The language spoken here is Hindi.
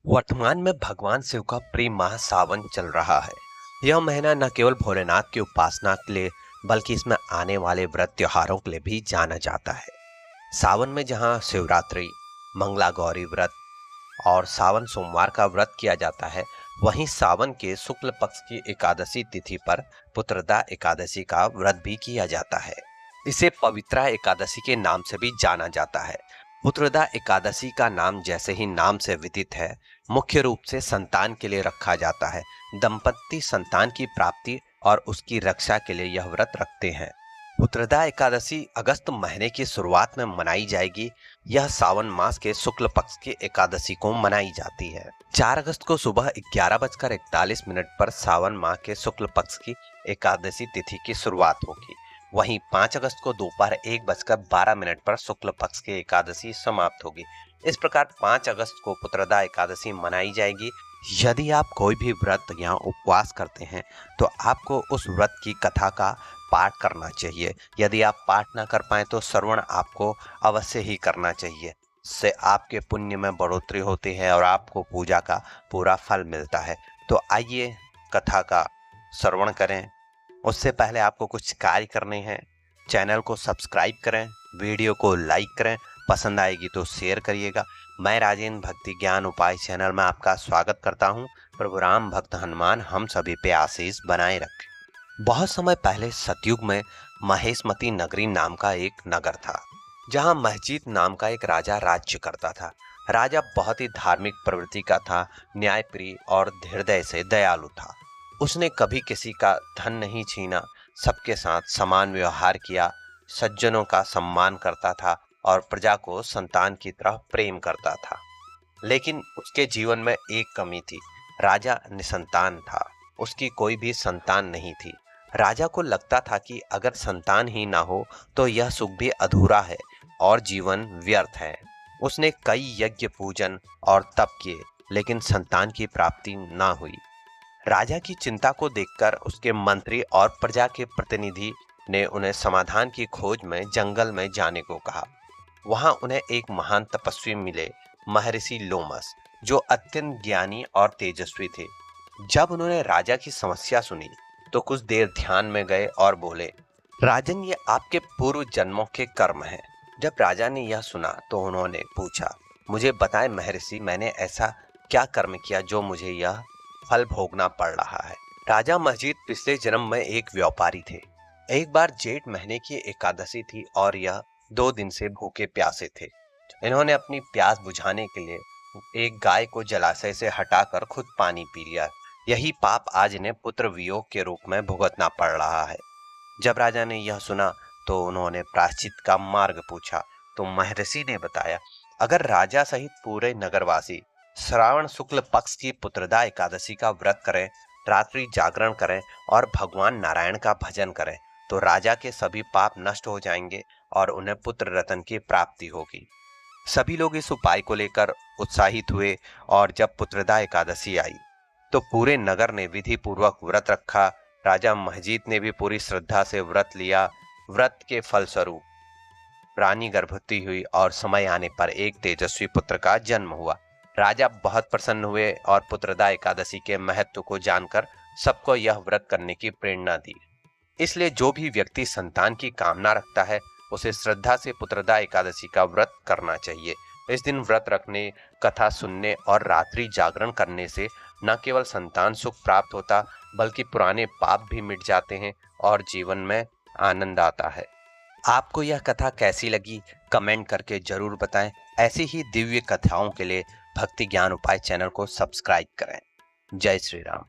वर्तमान में भगवान शिव का प्रिय माह सावन चल रहा है। यह महीना न केवल भोलेनाथ की उपासना के लिए बल्कि इसमें आने वाले व्रत त्योहारों के लिए भी जाना जाता है। सावन में जहाँ शिवरात्रि, मंगला गौरी व्रत और सावन सोमवार का व्रत किया जाता है, वहीं सावन के शुक्ल पक्ष की एकादशी तिथि पर पुत्रदा एकादशी का व्रत भी किया जाता है। इसे पवित्रा एकादशी के नाम से भी जाना जाता है। पुत्रदा एकादशी का नाम जैसे ही नाम से विदित है, मुख्य रूप से संतान के लिए रखा जाता है। दंपति संतान की प्राप्ति और उसकी रक्षा के लिए यह व्रत रखते हैं। पुत्रदा एकादशी अगस्त महीने की शुरुआत में मनाई जाएगी। यह सावन मास के शुक्ल पक्ष की एकादशी को मनाई जाती है। 4 अगस्त को सुबह 11:41 पर सावन माह के शुक्ल पक्ष की एकादशी तिथि की शुरुआत होगी। वहीं 5 अगस्त को दोपहर 1:12 पर शुक्ल पक्ष की एकादशी समाप्त होगी। इस प्रकार 5 अगस्त को पुत्रदा एकादशी मनाई जाएगी। यदि आप कोई भी व्रत या उपवास करते हैं तो आपको उस व्रत की कथा का पाठ करना चाहिए। यदि आप पाठ ना कर पाए तो श्रवण आपको अवश्य ही करना चाहिए। इससे आपके पुण्य में बढ़ोतरी होती है और आपको पूजा का पूरा फल मिलता है। तो आइए कथा का श्रवण करें। उससे पहले आपको कुछ कार्य करने हैं। चैनल को सब्सक्राइब करें, वीडियो को लाइक करें, पसंद आएगी तो शेयर करिएगा। मैं राजेंद्र भक्ति ज्ञान उपाय चैनल में आपका स्वागत करता हूं। प्रभु राम भक्त हनुमान हम सभी पे आशीष बनाए रखें। बहुत समय पहले सतयुग में महेशमती नगरी नाम का एक नगर था, जहां महजीत नाम का एक राजा राज्य करता था। राजा बहुत ही धार्मिक प्रवृत्ति का था, न्यायप्रिय और हृदय से दयालु था। उसने कभी किसी का धन नहीं छीना, सबके साथ समान व्यवहार किया, सज्जनों का सम्मान करता था और प्रजा को संतान की तरह प्रेम करता था। लेकिन उसके जीवन में एक कमी थी। राजा निसंतान था, उसकी कोई भी संतान नहीं थी। राजा को लगता था कि अगर संतान ही ना हो तो यह सुख भी अधूरा है और जीवन व्यर्थ है। उसने कई यज्ञ पूजन और तप किए, लेकिन संतान की प्राप्ति ना हुई। राजा की चिंता को देखकर उसके मंत्री और प्रजा के प्रतिनिधि ने उन्हें समाधान की खोज में जंगल में जाने को कहा। वहां उन्हें एक महान तपस्वी मिले, महर्षि लोमस, जो अत्यंत ज्ञानी और तेजस्वी थे। जब उन्होंने राजा की समस्या सुनी तो कुछ देर ध्यान में गए और बोले, राजन, ये आपके पूर्व जन्मों के कर्म हैं। जब राजा ने यह सुना तो उन्होंने पूछा, मुझे बताएं महर्षि, मैंने ऐसा क्या कर्म किया जो मुझे यह फल भोगना पड़ रहा है। राजा मजीद पिछले जन्म में एक व्यापारी थे। एक बार जेठ महीने की एकादशी थी और यह 2 दिन से भूखे प्यासे थे। इन्होंने अपनी प्यास बुझाने के लिए एक गाय को जलाशय से हटाकर खुद पानी पी लिया। यही पाप आज इन्हें पुत्र वियोग के रूप में भुगतना पड़ रहा है। जब राजा ने यह सुना तो उन्होंने प्रायश्चित का मार्ग पूछा। तो महर्षि ने बताया, अगर राजा सहित पूरे नगरवासी श्रावण शुक्ल पक्ष की पुत्रदा एकादशी का व्रत करें, रात्रि जागरण करें और भगवान नारायण का भजन करें तो राजा के सभी पाप नष्ट हो जाएंगे और उन्हें पुत्र रत्न की प्राप्ति होगी। सभी लोग इस उपाय को लेकर उत्साहित हुए और जब पुत्रदा एकादशी आई तो पूरे नगर ने विधि पूर्वक व्रत रखा। राजा महजीत ने भी पूरी श्रद्धा से व्रत लिया। व्रत के फलस्वरूप रानी गर्भवती हुई और समय आने पर एक तेजस्वी पुत्र का जन्म हुआ। राजा बहुत प्रसन्न हुए और पुत्रदा एकादशी के महत्व को जानकर सबको यह व्रत करने की प्रेरणा दी। इसलिए जो भी व्यक्ति संतान की कामना रखता है उसे श्रद्धा से पुत्रदा एकादशी का व्रत करना चाहिए। इस दिन व्रत रखने, कथा सुनने और रात्रि जागरण करने से न केवल संतान सुख प्राप्त होता बल्कि पुराने पाप भी मिट जाते हैं और जीवन में आनंद आता है। आपको यह कथा कैसी लगी कमेंट करके जरूर बताएं। ऐसी ही दिव्य कथाओं के लिए भक्ति ज्ञान उपाय चैनल को सब्सक्राइब करें। जय श्री राम।